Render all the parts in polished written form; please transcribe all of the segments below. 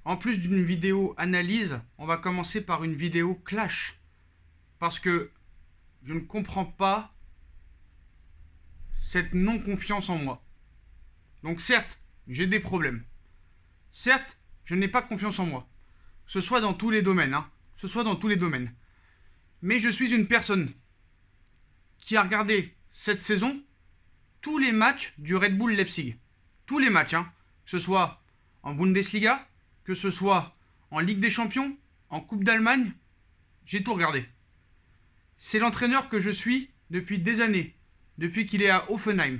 En plus d'une vidéo analyse, on va commencer par une vidéo clash. Parce que je ne comprends pas cette non-confiance en moi. Donc certes, j'ai des problèmes. Certes, je n'ai pas confiance en moi. Que ce soit dans tous les domaines, Que ce soit dans tous les domaines. Mais je suis une personne qui a regardé cette saison tous les matchs du Red Bull Leipzig. Tous les matchs, Que ce soit en Bundesliga, que ce soit en Ligue des Champions, en Coupe d'Allemagne, j'ai tout regardé. C'est l'entraîneur que je suis depuis des années, depuis qu'il est à Hoffenheim,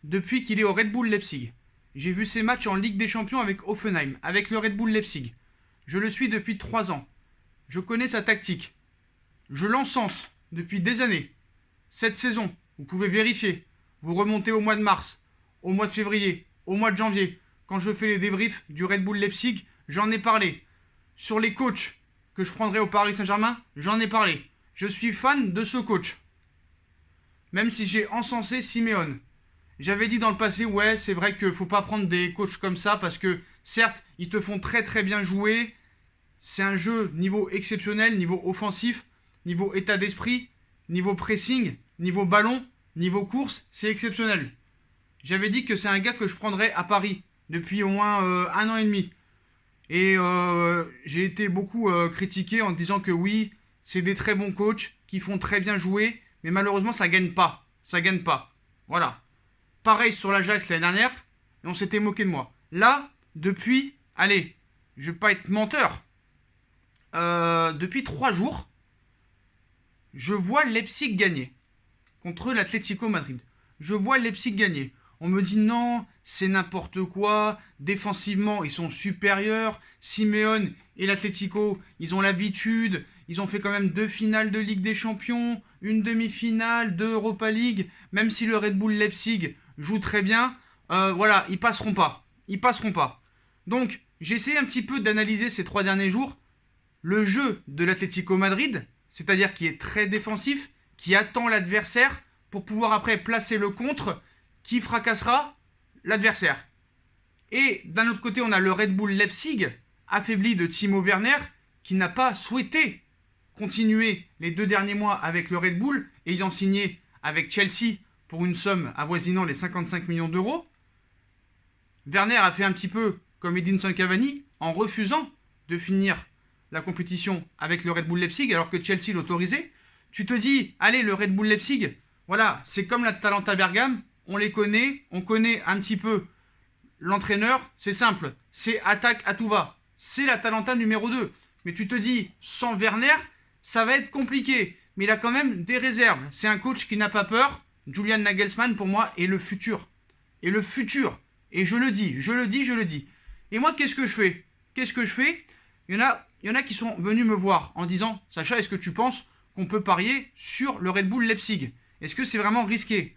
depuis qu'il est au Red Bull Leipzig. J'ai vu ses matchs en Ligue des Champions avec Hoffenheim, avec le Red Bull Leipzig. Je le suis depuis 3 ans. Je connais sa tactique. Je l'encense depuis des années. Cette saison, vous pouvez vérifier. Vous remontez au mois de mars, au mois de février, au mois de janvier. Quand je fais les débriefs du Red Bull Leipzig, j'en ai parlé. Sur les coachs que je prendrai au Paris Saint-Germain, j'en ai parlé. Je suis fan de ce coach. Même si j'ai encensé Simeone. J'avais dit dans le passé, ouais, c'est vrai qu'il ne faut pas prendre des coachs comme ça parce que, certes, ils te font très très bien jouer. C'est un jeu niveau exceptionnel, niveau offensif, niveau état d'esprit, niveau pressing, niveau ballon, niveau course, c'est exceptionnel. J'avais dit que c'est un gars que je prendrais à Paris depuis au moins 1 an et demi. Et j'ai été beaucoup critiqué en disant que oui, c'est des très bons coachs qui font très bien jouer, mais malheureusement ça gagne pas. Ça gagne pas. Voilà. Pareil sur l'Ajax l'année dernière, et on s'était moqué de moi. Là, depuis, allez, je vais pas être menteur, depuis 3 jours, je vois Leipzig gagner contre l'Atlético Madrid. Je vois Leipzig gagner. On me dit non, c'est n'importe quoi. Défensivement, ils sont supérieurs. Simeone et l'Atlético, ils ont l'habitude. Ils ont fait quand même 2 finales de Ligue des Champions, une demi-finale de Europa League. Même si le Red Bull Leipzig joue très bien, voilà, ils passeront pas. Ils passeront pas. Donc, j'ai essayé un petit peu d'analyser ces 3 derniers jours le jeu de l'Atlético Madrid, c'est-à-dire qui est très défensif, qui attend l'adversaire pour pouvoir après placer le contre qui fracassera l'adversaire. Et d'un autre côté, on a le Red Bull Leipzig, affaibli de Timo Werner, qui n'a pas souhaité continuer les 2 derniers mois avec le Red Bull, ayant signé avec Chelsea pour une somme avoisinant les 55 millions d'euros. Werner a fait un petit peu comme Edinson Cavani, en refusant de finir la compétition avec le Red Bull Leipzig, alors que Chelsea l'autorisait. Tu te dis, allez, le Red Bull Leipzig, voilà, c'est comme l'Atalanta Bergame, on les connaît, on connaît un petit peu l'entraîneur, c'est simple, c'est attaque à tout va. C'est l'Atalanta numéro 2. Mais tu te dis, sans Werner, ça va être compliqué. Mais il a quand même des réserves. C'est un coach qui n'a pas peur. Julian Nagelsmann, pour moi, est le futur. Et le futur. Et je le dis, je le dis, je le dis. Et moi, qu'est-ce que je fais il y en a qui sont venus me voir en disant, Sacha, est-ce que tu penses qu'on peut parier sur le Red Bull Leipzig? Est-ce que c'est vraiment risqué?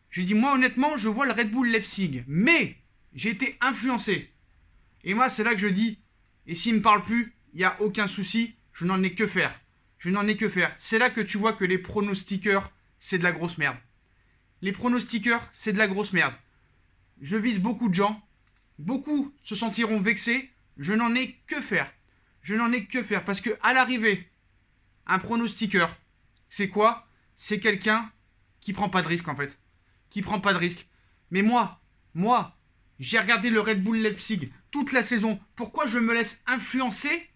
Je dis, moi, honnêtement, je vois le Red Bull Leipzig. Mais j'ai été influencé. Et moi, c'est là que je dis, et s'il ne me parle plus, il n'y a aucun souci, je n'en ai que faire. Je n'en ai que faire. C'est là que tu vois que les pronostiqueurs, c'est de la grosse merde. Les pronostiqueurs, c'est de la grosse merde. Je vise beaucoup de gens. Beaucoup se sentiront vexés. Je n'en ai que faire. Je n'en ai que faire. Parce que à l'arrivée, un pronostiqueur, c'est quoi? C'est quelqu'un qui prend pas de risque en fait. Qui prend pas de risque. Mais moi, j'ai regardé le Red Bull Leipzig toute la saison. Pourquoi je me laisse influencer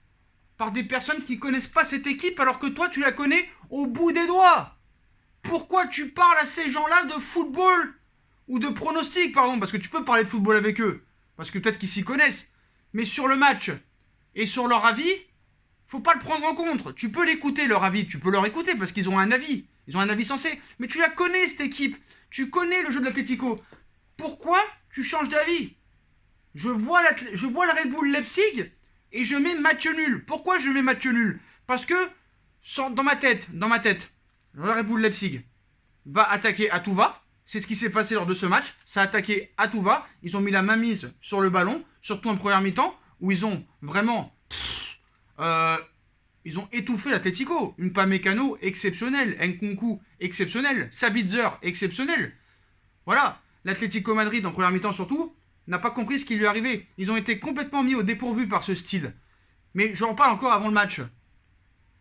par des personnes qui connaissent pas cette équipe alors que toi tu la connais au bout des doigts? Pourquoi tu parles à ces gens-là de football ou de pronostic, pardon, parce que tu peux parler de football avec eux, parce que peut-être qu'ils s'y connaissent, mais sur le match et sur leur avis, faut pas le prendre en compte. Tu peux l'écouter leur avis, tu peux leur écouter parce qu'ils ont un avis, sensé, mais tu la connais cette équipe, tu connais le jeu de l'Atlético. Pourquoi tu changes d'avis? Je vois le Red Bull Leipzig et je mets match nul. Pourquoi je mets match nul? Parce que dans ma tête, le Red Bull Leipzig va attaquer à tout va. C'est ce qui s'est passé lors de ce match. Ça a attaqué à tout va. Ils ont mis la main mise sur le ballon, surtout en première mi-temps, où ils ont vraiment... ils ont étouffé l'Atlético. Une Upamecano exceptionnelle, Nkunku exceptionnel, Sabitzer exceptionnel. Voilà. L'Atlético Madrid en première mi-temps surtout n'a pas compris ce qui lui arrivait. Ils ont été complètement mis au dépourvu par ce style. Mais j'en parle encore avant le match.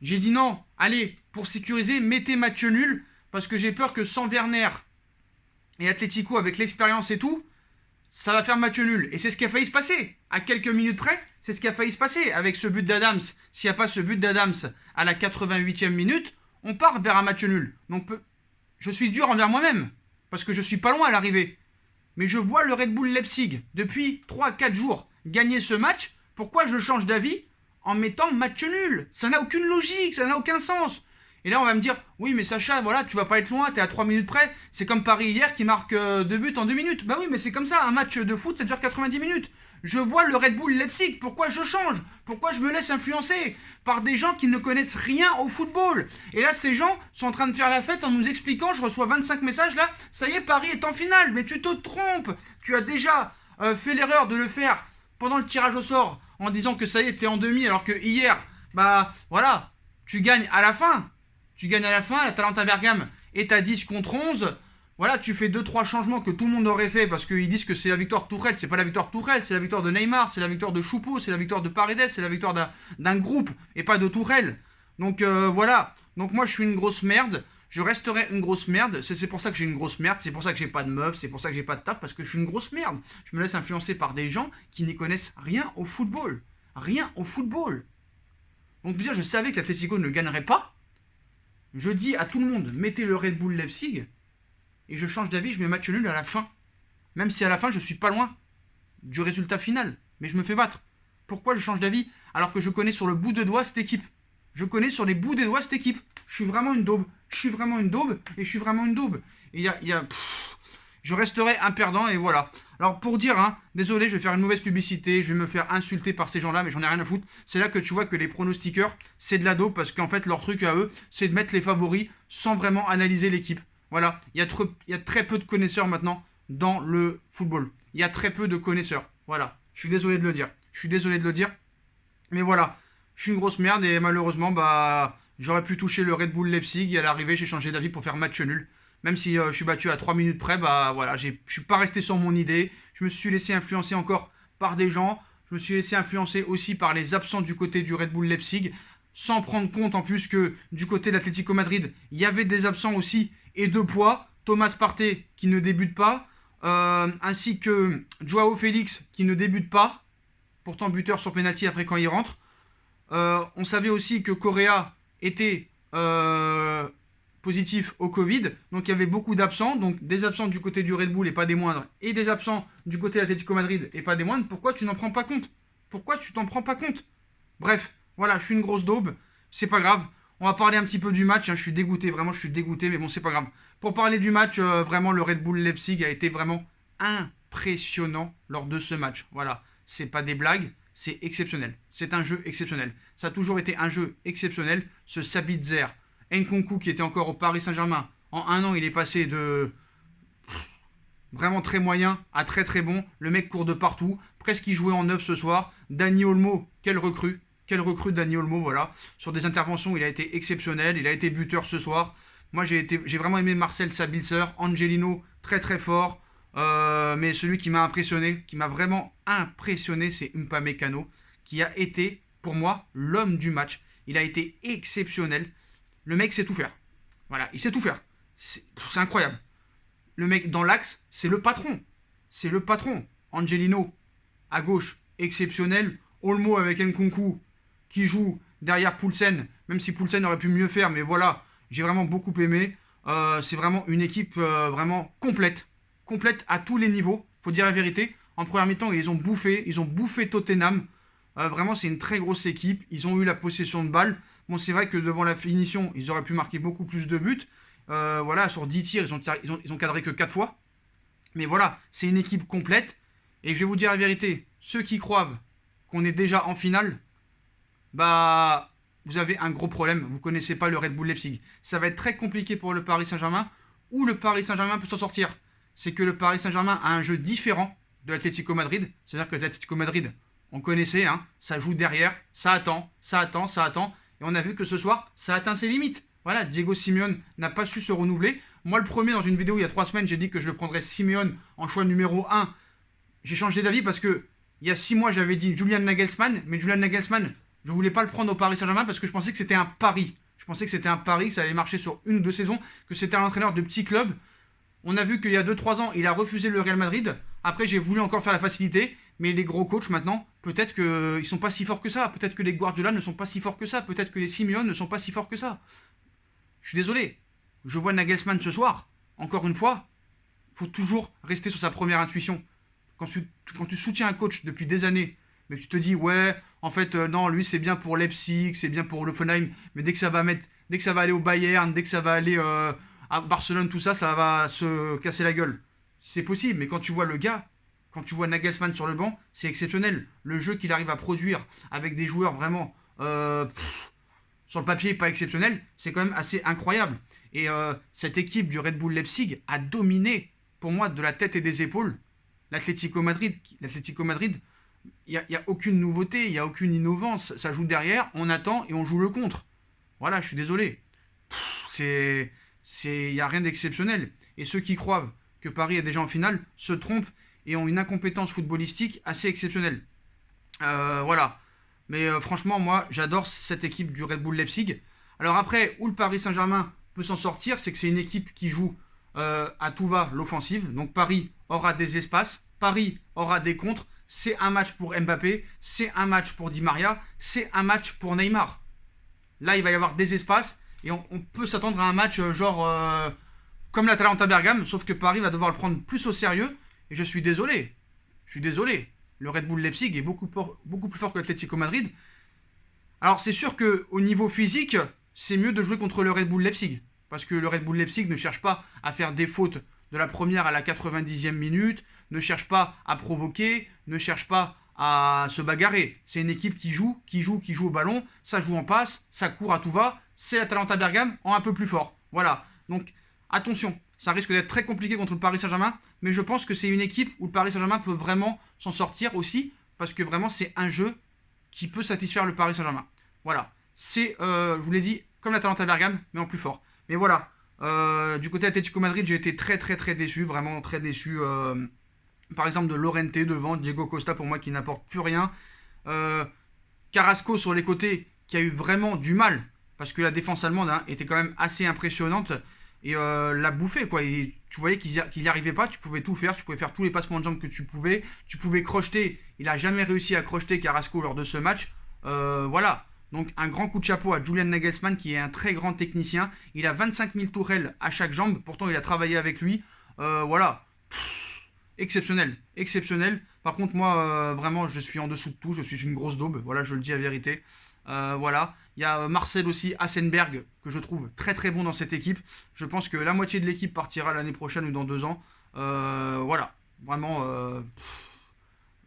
J'ai dit non, allez, pour sécuriser, mettez match nul, parce que j'ai peur que sans Werner et Atlético, avec l'expérience et tout, ça va faire match nul. Et c'est ce qui a failli se passer. À quelques minutes près, c'est ce qui a failli se passer avec ce but d'Adams. S'il n'y a pas ce but d'Adams à la 88e minute, on part vers un match nul. Donc je suis dur envers moi-même, parce que je suis pas loin à l'arrivée. Mais je vois le Red Bull Leipzig, depuis 3-4 jours, gagner ce match. Pourquoi je change d'avis en mettant match nul? Ça n'a aucune logique, ça n'a aucun sens. Et là, on va me dire, oui, mais Sacha, voilà, tu vas pas être loin, t'es à 3 minutes près. C'est comme Paris hier qui marque 2 buts en 2 minutes. Bah oui, mais c'est comme ça, un match de foot, ça dure 90 minutes. Je vois le Red Bull Leipzig, pourquoi je change? Pourquoi je me laisse influencer par des gens qui ne connaissent rien au football? Et là, ces gens sont en train de faire la fête en nous expliquant, je reçois 25 messages là, ça y est, Paris est en finale. Mais tu te trompes, tu as déjà fait l'erreur de le faire pendant le tirage au sort en disant que ça y est, t'es en demi, alors que hier, bah voilà, tu gagnes à la fin. Tu gagnes à la fin, l'Atalanta Bergame est à 10 contre 11. Voilà, tu fais 2-3 changements que tout le monde aurait fait parce qu'ils disent que c'est la victoire de Tourelle. C'est pas la victoire de Tourelle, c'est la victoire de Neymar, c'est la victoire de Choupo, c'est la victoire de Paredes, c'est la victoire d'un groupe et pas de Tourelle. Donc voilà. Donc moi je suis une grosse merde. Je resterai une grosse merde. C'est pour ça que j'ai une grosse merde. C'est pour ça que j'ai pas de meuf. C'est pour ça que j'ai pas de taf parce que je suis une grosse merde. Je me laisse influencer par des gens qui n'y connaissent rien au football. Rien au football. Donc déjà je savais que l'Atlético ne gagnerait pas. Je dis à tout le monde, mettez le Red Bull Leipzig, et je change d'avis, je mets match nul à la fin. Même si à la fin, je suis pas loin du résultat final, mais je me fais battre. Pourquoi je change d'avis alors que je connais sur le bout de doigt cette équipe? Je connais sur les bouts des doigts cette équipe. Je suis vraiment une daube. Je suis vraiment une daube, et je suis vraiment une daube. Et je resterai un perdant, et voilà. Alors pour dire, hein, désolé, je vais faire une mauvaise publicité, je vais me faire insulter par ces gens-là, mais j'en ai rien à foutre. C'est là que tu vois que les pronostiqueurs, c'est de la dope, parce qu'en fait, leur truc à eux, c'est de mettre les favoris sans vraiment analyser l'équipe. Voilà, il y a très peu de connaisseurs maintenant dans le football. Il y a très peu de connaisseurs. Voilà, je suis désolé de le dire. Je suis désolé de le dire. Mais voilà, je suis une grosse merde, et malheureusement, bah, j'aurais pu toucher le Red Bull Leipzig, et à l'arrivée, j'ai changé d'avis pour faire match nul. Même si je suis battu à 3 minutes près, bah voilà, je suis pas resté sur mon idée. Je me suis laissé influencer encore par des gens. Je me suis laissé influencer aussi par les absents du côté du Red Bull Leipzig. Sans prendre compte en plus que du côté de l'Atlético Madrid, il y avait des absents aussi et de poids. Thomas Partey qui ne débute pas. Ainsi que Joao Félix qui ne débute pas. Pourtant buteur sur penalty après quand il rentre. On savait aussi que Correa était... positif au Covid, donc il y avait beaucoup d'absents, donc des absents du côté du Red Bull et pas des moindres, et des absents du côté de l'Atlético Madrid et pas des moindres. Pourquoi tu n'en prends pas compte? Pourquoi tu t'en prends pas compte? Bref, voilà, je suis une grosse daube, c'est pas grave, on va parler un petit peu du match, hein. Je suis dégoûté, vraiment je suis dégoûté, mais bon c'est pas grave. Pour parler du match, vraiment le Red Bull Leipzig a été vraiment impressionnant lors de ce match, voilà, c'est pas des blagues, c'est exceptionnel, c'est un jeu exceptionnel, ça a toujours été un jeu exceptionnel, ce Sabitzer, Nkunku qui était encore au Paris Saint-Germain, en un an il est passé de vraiment très moyen à très très bon. Le mec court de partout, presque il jouait en neuf ce soir. Dani Olmo, quelle recrue Dani Olmo, voilà. Sur des interventions il a été exceptionnel, il a été buteur ce soir. Moi j'ai vraiment aimé Marcel Sabitzer, Angelino très très fort. Mais celui qui m'a impressionné, qui m'a vraiment impressionné, c'est Upamecano, qui a été pour moi l'homme du match. Il a été exceptionnel. Le mec sait tout faire. Voilà, il sait tout faire. C'est incroyable. Le mec dans l'axe, c'est le patron. C'est le patron. Angelino, à gauche, exceptionnel. Olmo avec Nkunku, qui joue derrière Poulsen. Même si Poulsen aurait pu mieux faire, mais voilà, j'ai vraiment beaucoup aimé. C'est vraiment une équipe vraiment complète. Complète à tous les niveaux, faut dire la vérité. En première mi-temps, ils ont bouffé Tottenham. Vraiment, c'est une très grosse équipe. Ils ont eu la possession de balle. Bon, c'est vrai que devant la finition, ils auraient pu marquer beaucoup plus de buts. Voilà, sur 10 tirs, ils ont cadré que 4 fois. Mais voilà, c'est une équipe complète. Et je vais vous dire la vérité, ceux qui croient qu'on est déjà en finale, bah, vous avez un gros problème. Vous ne connaissez pas le Red Bull Leipzig. Ça va être très compliqué pour le Paris Saint-Germain, où le Paris Saint-Germain peut s'en sortir. C'est que le Paris Saint-Germain a un jeu différent de l'Atlético Madrid. C'est-à-dire que l'Atlético Madrid, on connaissait, hein, ça joue derrière, ça attend. Et on a vu que ce soir, ça atteint ses limites. Voilà, Diego Simeone n'a pas su se renouveler. Moi, le premier, dans une vidéo il y a 3 semaines, j'ai dit que je prendrais Simeone en choix numéro 1 j'ai changé d'avis parce que il y a 6 mois, j'avais dit Julian Nagelsmann, mais Julian Nagelsmann, je voulais pas le prendre au Paris Saint-Germain parce que je pensais que c'était un pari. Je pensais que c'était un pari, que ça allait marcher sur 1 ou 2 saisons, que c'était un entraîneur de petit club. On a vu qu'il y a 2-3 ans, il a refusé le Real Madrid. Après, j'ai voulu encore faire la facilité. Mais les gros coachs maintenant, peut-être qu'ils sont pas si forts que ça. Peut-être que les Guardiola ne sont pas si forts que ça. Peut-être que les Simeone ne sont pas si forts que ça. Je suis désolé. Je vois Nagelsmann ce soir. Encore une fois, faut toujours rester sur sa première intuition. Quand tu soutiens un coach depuis des années, mais tu te dis ouais, en fait non, lui c'est bien pour Leipzig, c'est bien pour Hoffenheim, mais dès que ça va aller au Bayern, dès que ça va aller à Barcelone, tout ça, ça va se casser la gueule. C'est possible, mais quand tu vois le gars, quand tu vois Nagelsmann sur le banc, c'est exceptionnel. Le jeu qu'il arrive à produire avec des joueurs vraiment sur le papier pas exceptionnel, c'est quand même assez incroyable. Et cette équipe du Red Bull Leipzig a dominé, pour moi, de la tête et des épaules, l'Atlético Madrid. L'Atlético Madrid, il n'y a aucune nouveauté, il n'y a aucune innovance. Ça joue derrière, on attend et on joue le contre. Voilà, je suis désolé. Il n'y a rien d'exceptionnel. Et ceux qui croient que Paris est déjà en finale se trompent et ont une incompétence footballistique assez exceptionnelle. Voilà. Mais franchement, moi, j'adore cette équipe du Red Bull Leipzig. Alors après, où le Paris Saint-Germain peut s'en sortir, c'est que c'est une équipe qui joue à tout va l'offensive. Donc Paris aura des espaces, Paris aura des contres. C'est un match pour Mbappé, c'est un match pour Di Maria, c'est un match pour Neymar. Là, il va y avoir des espaces et on peut s'attendre à un match comme l'Atalanta Bergame, sauf que Paris va devoir le prendre plus au sérieux. Et je suis désolé. Je suis désolé. Le Red Bull Leipzig est beaucoup plus fort que l'Atlético Madrid. Alors c'est sûr qu'au niveau physique, c'est mieux de jouer contre le Red Bull Leipzig. Parce que le Red Bull Leipzig ne cherche pas à faire des fautes de la première à la 90e minute, ne cherche pas à provoquer, ne cherche pas à se bagarrer. C'est une équipe qui joue au ballon, ça joue en passe, ça court à tout va. C'est l'Atalanta Bergame en un peu plus fort. Voilà. Donc attention, ça risque d'être très compliqué contre le Paris Saint-Germain, mais je pense que c'est une équipe où le Paris Saint-Germain peut vraiment s'en sortir aussi, parce que vraiment c'est un jeu qui peut satisfaire le Paris Saint-Germain. Voilà. C'est, je vous l'ai dit, comme l'Atalanta Bergame, mais en plus fort. Mais voilà, du côté Atlético Madrid, j'ai été très très très déçu, vraiment très déçu. Par exemple de Llorente devant, Diego Costa pour moi qui n'apporte plus rien. Carrasco sur les côtés qui a eu vraiment du mal, parce que la défense allemande était quand même assez impressionnante. Et l'a bouffé quoi. Et tu voyais qu'il n'y arrivait pas, tu pouvais tout faire, tu pouvais faire tous les passements de jambes que tu pouvais crocheter. Il n'a jamais réussi à crocheter Carrasco lors de ce match. Voilà. Donc un grand coup de chapeau à Julian Nagelsmann qui est un très grand technicien. Il a 25 000 tourelles à chaque jambe, pourtant il a travaillé avec lui. Voilà. Exceptionnel, exceptionnel. Par contre moi vraiment je suis en dessous de tout, je suis une grosse daube, voilà je le dis la vérité. Voilà, il y a Marcel aussi Hassenberg que je trouve très très bon dans cette équipe. Je pense que la moitié de l'équipe partira l'année prochaine ou dans 2 ans. Voilà, vraiment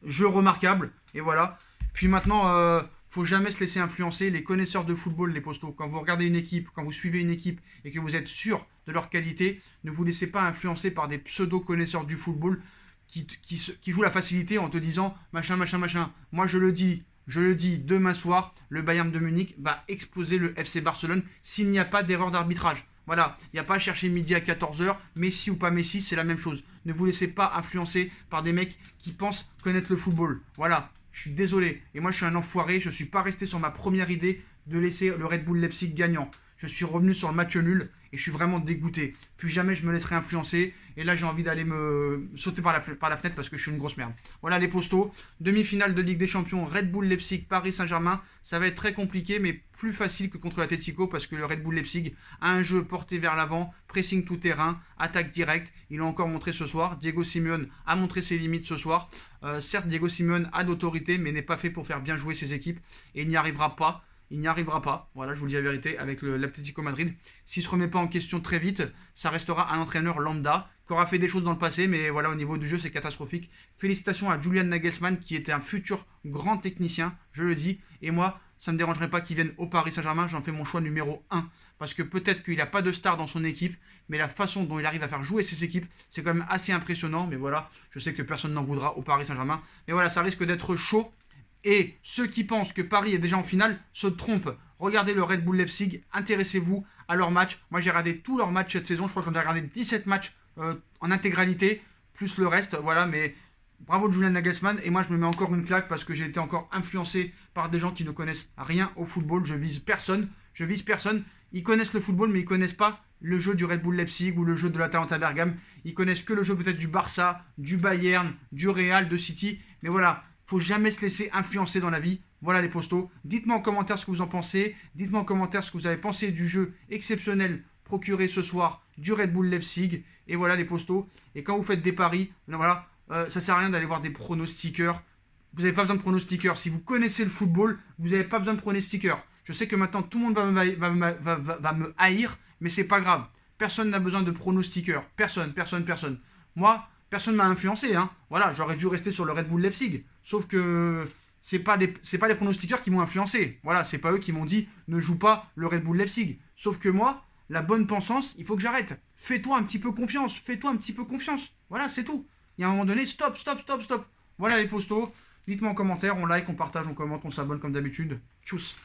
jeu remarquable. Et voilà. Puis maintenant, faut jamais se laisser influencer. Les connaisseurs de football, les postos, quand vous regardez une équipe, quand vous suivez une équipe et que vous êtes sûr de leur qualité, ne vous laissez pas influencer par des pseudo connaisseurs du football qui jouent la facilité en te disant machin, machin, machin. Moi je le dis, demain soir, le Bayern de Munich va exploser le FC Barcelone s'il n'y a pas d'erreur d'arbitrage. Voilà, il n'y a pas à chercher midi à 14h, Messi ou pas Messi, c'est la même chose. Ne vous laissez pas influencer par des mecs qui pensent connaître le football. Voilà, je suis désolé. Et moi je suis un enfoiré, je ne suis pas resté sur ma première idée de laisser le Red Bull Leipzig gagnant. Je suis revenu sur le match nul et je suis vraiment dégoûté. Plus jamais je me laisserai influencer. Et là, j'ai envie d'aller me sauter par la fenêtre parce que je suis une grosse merde. Voilà les postos. Demi-finale de Ligue des Champions, Red Bull Leipzig, Paris Saint-Germain. Ça va être très compliqué, mais plus facile que contre l'Atlético parce que le Red Bull Leipzig a un jeu porté vers l'avant, pressing tout terrain, attaque directe. Il l'a encore montré ce soir. Diego Simeone a montré ses limites ce soir. Certes, Diego Simeone a d'autorité, mais n'est pas fait pour faire bien jouer ses équipes. Et il n'y arrivera pas. Il n'y arrivera pas, voilà, je vous le dis la vérité, avec l'Atlético Madrid. S'il ne se remet pas en question très vite, ça restera un entraîneur lambda, qui aura fait des choses dans le passé, mais voilà, au niveau du jeu, c'est catastrophique. Félicitations à Julian Nagelsmann, qui était un futur grand technicien, je le dis. Et moi, ça ne me dérangerait pas qu'il vienne au Paris Saint-Germain, j'en fais mon choix numéro 1. Parce que peut-être qu'il n'a pas de star dans son équipe, mais la façon dont il arrive à faire jouer ses équipes, c'est quand même assez impressionnant. Mais voilà, je sais que personne n'en voudra au Paris Saint-Germain. Mais voilà, ça risque d'être chaud. Et ceux qui pensent que Paris est déjà en finale se trompent. Regardez le Red Bull Leipzig, intéressez-vous à leurs matchs. Moi j'ai regardé tous leurs matchs cette saison, je crois qu'on a regardé 17 matchs en intégralité, plus le reste, voilà, mais Bravo Julian Nagelsmann. Et moi, je me mets encore une claque parce que j'ai été encore influencé par des gens qui ne connaissent rien au football. Je vise personne. Je vise personne. Ils connaissent le football, mais ils connaissent pas le jeu du Red Bull Leipzig ou le jeu de l'Atalanta Bergame. Ils connaissent que le jeu peut-être du Barça, du Bayern, du Real, de City. Mais voilà, faut jamais se laisser influencer dans la vie. Voilà les postos. Dites-moi en commentaire ce que vous en pensez. Dites-moi en commentaire ce que vous avez pensé du jeu exceptionnel procuré ce soir du Red Bull Leipzig. Et voilà les postos. Et quand vous faites des paris, voilà, ça sert à rien d'aller voir des pronostiqueurs. Vous n'avez pas besoin de pronostiqueurs. Si vous connaissez le football, vous n'avez pas besoin de pronostiqueurs. Je sais que maintenant tout le monde va me haïr, mais c'est pas grave. Personne n'a besoin de pronostiqueurs. Personne. Moi, personne m'a influencé. Hein. Voilà, j'aurais dû rester sur le Red Bull Leipzig. Sauf que c'est pas les pronostiqueurs qui m'ont influencé. Voilà, c'est pas eux qui m'ont dit ne joue pas le Red Bull Leipzig. Sauf que moi, la bonne pensance, il faut que j'arrête. Fais-toi un petit peu confiance. Voilà, c'est tout. Il y a un moment donné, stop. Voilà les postos. Dites-moi en commentaire, on like, on partage, on commente, on s'abonne comme d'habitude. Tchuss.